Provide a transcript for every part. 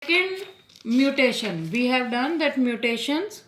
Second mutation, we have done that mutations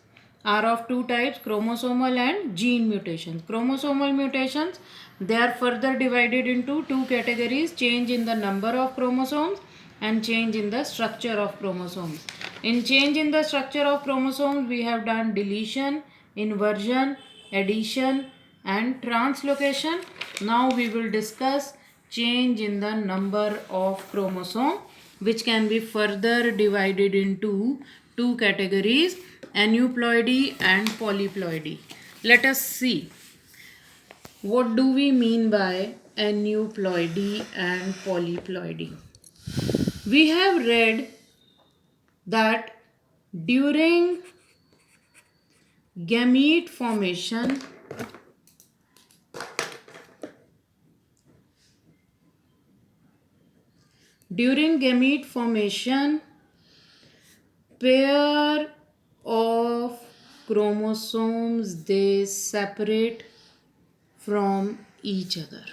are of two types, chromosomal and gene mutations. Chromosomal mutations, they are further divided into two categories, change in the number of chromosomes and change in the structure of chromosomes. In change in the structure of chromosomes, we have done deletion, inversion, addition and translocation. Now we will discuss change in the number of chromosome, which can be further divided into two categories, aneuploidy and polyploidy. Let us see what do we mean by aneuploidy and polyploidy. We have read that during gamete formation, pair of chromosomes, they separate from each other.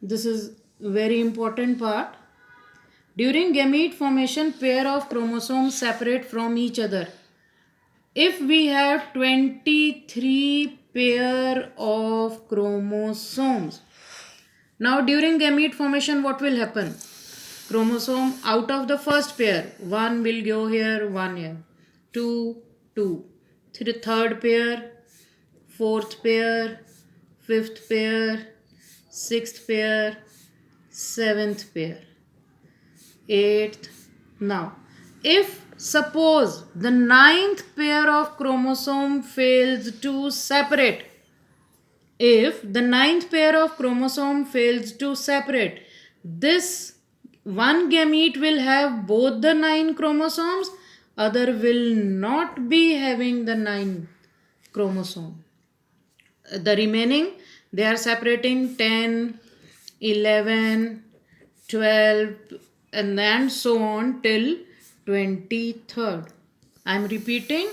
This is very important part. During gamete formation, pair of chromosomes separate from each other. If we have 23 pair of chromosomes, now during gamete formation, what will happen? Chromosome out of the first pair, one will go here, one here, two, third pair, fourth pair, fifth pair, sixth pair, seventh pair, eighth. Now, if suppose the ninth pair of chromosome fails to separate, if the ninth pair of chromosome fails to separate, this one gamete will have both the 9 chromosomes, other will not be having the 9 chromosome. The remaining, they are separating 10, 11, 12 and then so on till 23rd. I am repeating,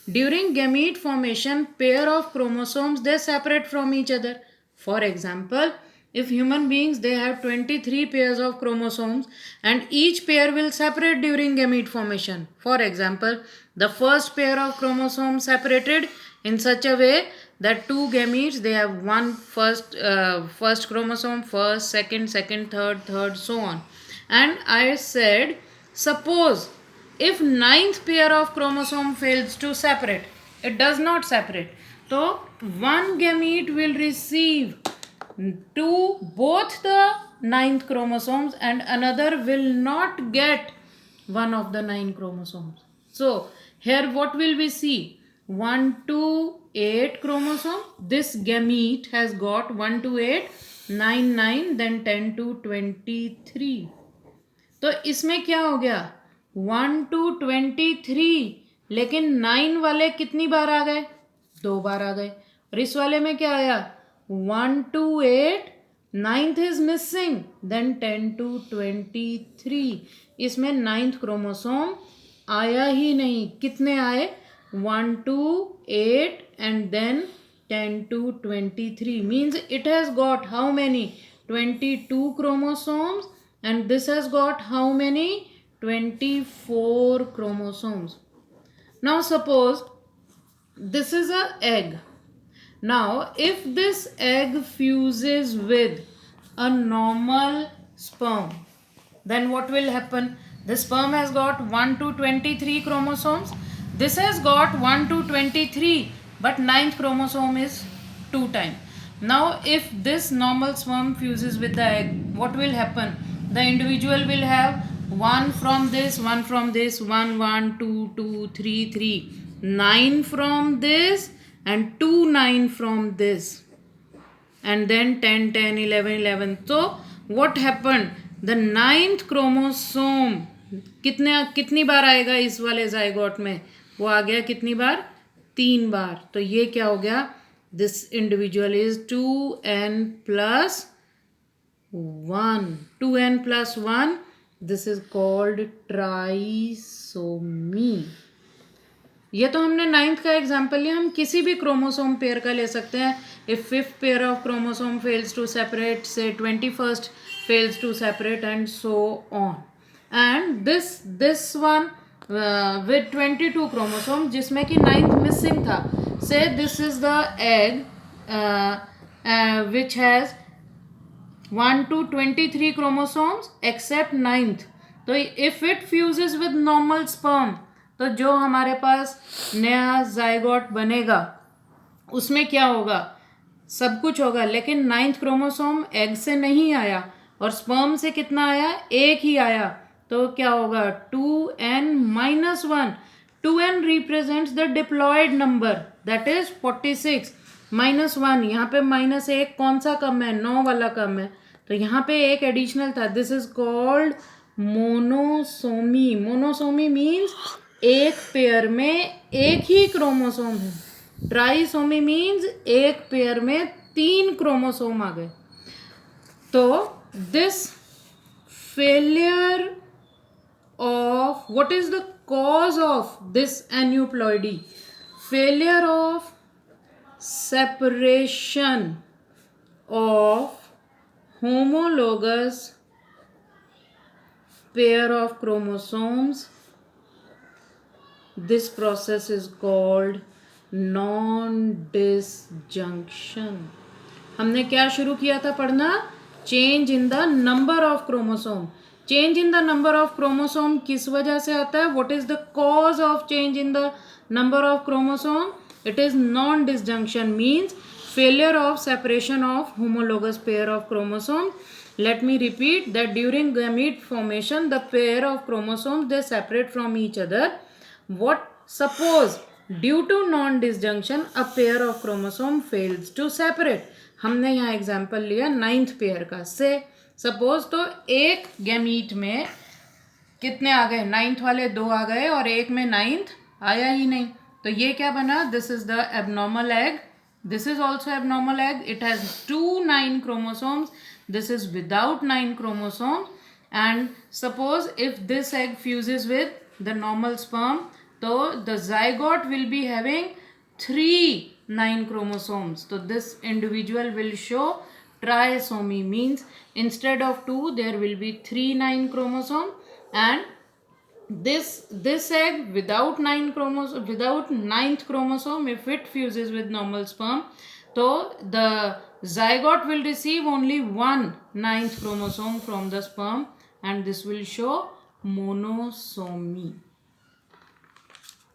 during gamete formation, pair of chromosomes, they separate from each other. For example, if human beings, they have 23 pairs of chromosomes and each pair will separate during gamete formation. For example, the first pair of chromosomes separated in such a way that two gametes, they have one first chromosome, first, second, third, so on. And I said, suppose if ninth pair of chromosome fails to separate, it does not separate, so one gamete will receive to both the ninth chromosomes and another will not get one of the 9 chromosomes. So here what will we see? 1 to 8 chromosome. This gamete has got 1 to 8, 9, 9, then 10 to 23. तो इसमें क्या हो गया? 1 to 23, लेकिन 9 वाले कितनी बार आ गए? 2 बार आ गए. और इस वाले में क्या आया? 1 to 8, 9th is missing, then 10 to 23. इसमें 9th क्रोमोसोम आया ही नहीं. कितने आए? 1 to 8 and then 10 to 23. Means it has got how many? 22 chromosomes, and this has got how many? 24 chromosomes. Now suppose this is an egg. Now if this egg fuses with a normal sperm, then what will happen? The sperm has got 1 to 23 chromosomes. This has got 1 to 23, but 9th chromosome is 2 times. Now if this normal sperm fuses with the egg, what will happen? The individual will have 1 from this, 1 from this, 1, 1, 2, 2, 3, 3, 9 from this and 2, 9 from this, and then 10, 10, 11, 11. So what happened? The 9th chromosome कितनी बार आएगा इस वाले zygote में? वो आ गया कितनी बार? 3 बार. तो ये क्या हो गया? This individual is 2n plus 1. 2n plus 1. This is called trisomy. ये तो हमने 9th का एग्जाम्पल लिया. हम किसी भी क्रोमोसोम पेयर का ले सकते हैं. If 5th pair of chromosome fails to separate, say 21st fails to separate, and so on. And this one with 22 chromosome जिसमें कि 9th मिसिंग था. से this is the egg which has 1 to 23 chromosomes except 9th. तो if it fuses with normal sperm, तो जो हमारे पास नया zygote बनेगा उसमें क्या होगा, सब कुछ होगा, लेकिन 9th क्रोमोसोम एग से नहीं आया और स्पर्म से कितना आया, एक ही आया. तो क्या होगा, 2n-1. 2n represents the diploid number that is 46 -1. यहाँ पे -1 कौन सा कम है, 9 वाला कम है, तो यहाँ पे एक एडिशनल था. This is called monosomy. Monosomy means एक पेयर में एक ही क्रोमोसोम है. ट्राइसोमी मीन्स एक पेयर में 3 क्रोमोसोम आ गए. तो this failure of what is the cause of this aneuploidy? Failure of separation of homologous pair of chromosomes. This process is called non-disjunction. हमने क्या शुरू किया था पढ़ना, change in the number of chromosome. Change in the number of chromosome किस वजह से आता है, what is the cause of change in the number of chromosome, it is non disjunction means failure of separation of homologous pair of chromosomes. Let me repeat that during gamete formation the pair of chromosomes they separate from each other. What suppose due to non disjunction a pair of chromosome fails to separate. हमने यहाँ example लिया 9th pair का. से suppose तो एक gamete में कितने आ गए, 9th वाले 2 आ गए और एक में 9th आया ही नहीं, तो ये क्या बना, this is the abnormal egg. This is also abnormal egg. It has 2 9 chromosomes. This is without 9 chromosomes. And suppose if this egg fuses with the normal sperm, तो the zygote will be having 3 9 chromosomes. So this individual will show trisomy means instead of 2 there will be 3 9 chromosome. And this egg without 9 chromosome, without 9th chromosome, if it fuses with normal sperm, so the zygote will receive only 1 9th chromosome from the sperm and this will show monosomy.